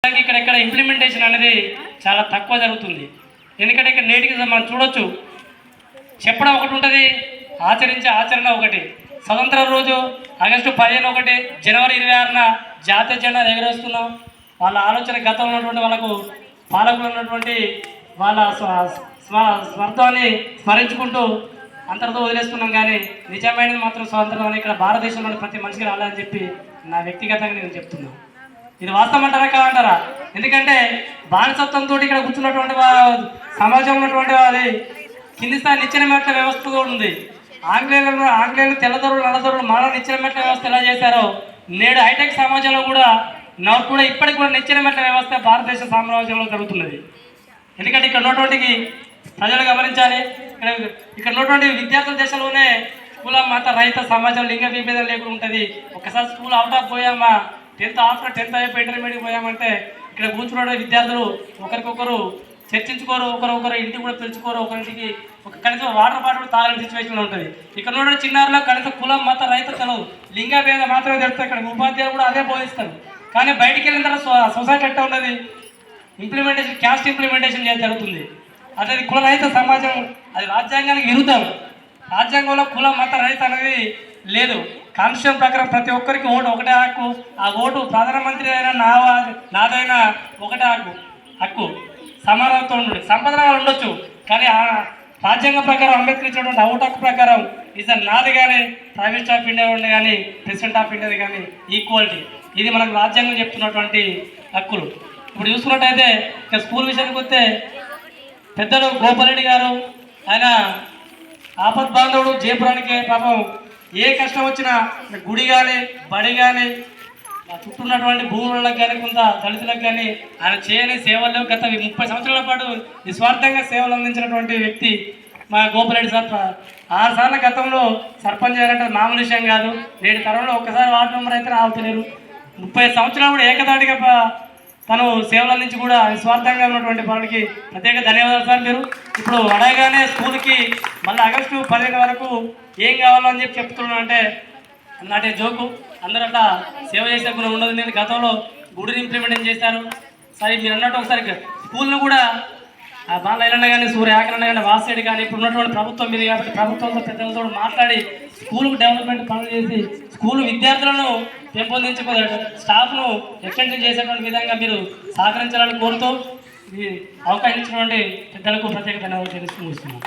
ఇక్కడ ఇంప్లిమెంటేషన్ అనేది చాలా తక్కువ జరుగుతుంది. ఎందుకంటే ఇక్కడ నేటికి మనం చూడొచ్చు, చెప్పడం ఒకటి ఉంటుంది, ఆచరించే ఆచరణ ఒకటి. స్వతంత్ర రోజు ఆగస్టు 15 ఒకటి, జనవరి 26న జాతీయ జెండా ఎగరేస్తున్నాం. వాళ్ళ ఆలోచన గతంలో ఉన్నటువంటి వాళ్ళకు పాలకులు ఉన్నటువంటి వాళ్ళ స్వార్థాన్ని స్మరించుకుంటూ అంతటితో వదిలేస్తున్నాం. కానీ నిజమైనది మాత్రం స్వాతంత్రం ఇక్కడ భారతదేశంలోని ప్రతి మనిషికి రాలని చెప్పి నా వ్యక్తిగతంగా నేను చెప్తున్నాను. ఇది వాస్తవం అంటారా కాదంటారా? ఎందుకంటే బానిసత్వంతో ఇక్కడ కూర్చున్నటువంటి సమాజంలో ఉన్నటువంటి అది కింది స్థాయి నిచ్చెన మెట్ల వ్యవస్థ కూడా ఉంది. ఆంగ్లేయులు తెల్లదొరలు నల్లదొరలు మన నిచ్చెన మెట్ల వ్యవస్థ ఎలా చేశారో నేడు హైటెక్ సమాజంలో కూడా ఇప్పటికి కూడా నిచ్చెన మెట్ల వ్యవస్థ భారతదేశ సామ్రాజ్యంలో జరుగుతున్నది. ఎందుకంటే ఇక్కడ ఉన్నటువంటి ప్రజలు గమనించాలి, ఇక్కడ ఉన్నటువంటి విద్యార్థుల దశలోనే కుల మత రహిత సమాజం లింగ విభేదం లేకుండా ఉంటుంది. ఒకసారి స్కూల్ అవుట్ ఆఫ్ పోయామా, 10th అయిపోయి ఇంటర్మీడియట్ పోయామంటే ఇక్కడ కూర్చున్న విద్యార్థులు ఒకరికొకరు చర్చించుకోరు, ఒకరొకరు ఇంటికి కూడా పిలుచుకోరు, ఒకరింటికి కనీసం వాటర్ బాటిల్ తాగని సిచ్యువేషన్లో ఉంటుంది. ఇక్కడ ఉన్న చిన్నారులో కనీసం కులం మత రహిత తెలవు, లింగ భేదం మాత్రమే తెలుస్తుంది. ఇక్కడ ఉపాధ్యాయులు కూడా అదే బోధిస్తారు. కానీ బయటికి వెళ్ళిన తర్వాత సొసైటీ ఎట్లా ఉన్నది, క్యాస్ట్ ఇంప్లిమెంటేషన్ జరుగుతుంది. అదే కుల రహిత సమాజం, అది రాజ్యాంగానికి విరుద్ధం. రాజ్యాంగంలో కుల మత రహిత అనేది లేదు. కాన్స్టిట్యూషన్ ప్రకారం ప్రతి ఒక్కరికి ఓటు ఒకటే హక్కు. ఆ ఓటు ప్రధానమంత్రి అయినా నాదైనా ఒకటే హక్కు. సమానత్వం ఉండదు, సంపదనాలు ఉండొచ్చు, కానీ ఆ రాజ్యాంగం ప్రకారం అంబేద్కర్ ఇచ్చినటువంటి ఓటు హక్కు ప్రకారం ఇది నాది కానీ ప్రైమ్ ఆఫ్ ఇండియా ఉండే కానీ ప్రెసిడెంట్ ఆఫ్ ఇండియాది కానీ ఈక్వాలిటీ. ఇది మనకు రాజ్యాంగం చెప్తున్నటువంటి హక్కులు. ఇప్పుడు చూసుకున్నట్టయితే ఇక స్కూల్ విషయానికి వస్తే పెద్దలు గోపాలరెడ్డి గారు, ఆయన ఆపద్ బాంధవుడు, జయపురానికి పాపం ఏ కష్టం వచ్చినా గుడి కానీ బడి కానీ చుట్టూ ఉన్నటువంటి భూములకు కానీ కొంత దళితులకు కానీ ఆయన చేయని సేవలు గత 30 సంవత్సరాల పాటు నిస్వార్థంగా సేవలు అందించినటువంటి వ్యక్తి మా గోపాలరెడ్డి సార్. 6 సార్ల గతంలో సర్పంచ్ చేయాలంటే మామూలు విషయం కాదు. నేటి తరంలో ఒక్కసారి వార్డు మెంబర్ అయితే రావుతలేరు. 30 సంవత్సరాలు కూడా ఏకదాటిగా తను సేవలు అందించి కూడా నిస్వార్థంగా ఉన్నటువంటి వాళ్ళకి ప్రత్యేక ధన్యవాదాలు సార్. మీరు ఇప్పుడు అడగగానే స్కూల్కి మళ్ళీ ఆగస్టు 15 వరకు ఏం కావాలో అని చెప్తున్నాను అంటే నాటే జోకు. అందరూ అట్లా సేవ చేసే గుణం ఉండదు. నేను గతంలో గుడిని ఇంప్లిమెంట్ చేశారు. సరే మీరు అన్నట్టు ఒకసారి స్కూల్ను కూడా బాల ఎల్లన్న కానీ సూర్య ఆకరణ కానీ వాసేడి కానీ ఇప్పుడు ఉన్నటువంటి ప్రభుత్వం మీద కాబట్టి ప్రభుత్వంతో పెద్దలతో మాట్లాడి స్కూల్కు డెవలప్మెంట్ పనులు చేసి స్కూల్ విద్యార్థులను పెంపొందించుకోవాలి, స్టాఫ్ను ఎక్స్టెన్షన్ చేసేటువంటి విధంగా మీరు సహకరించాలని కోరుతూ అవకాశం ఇచ్చినటువంటి పెద్దలకు ప్రత్యేక ధన్యవాదాలు తెలుసుకుంటున్నాను.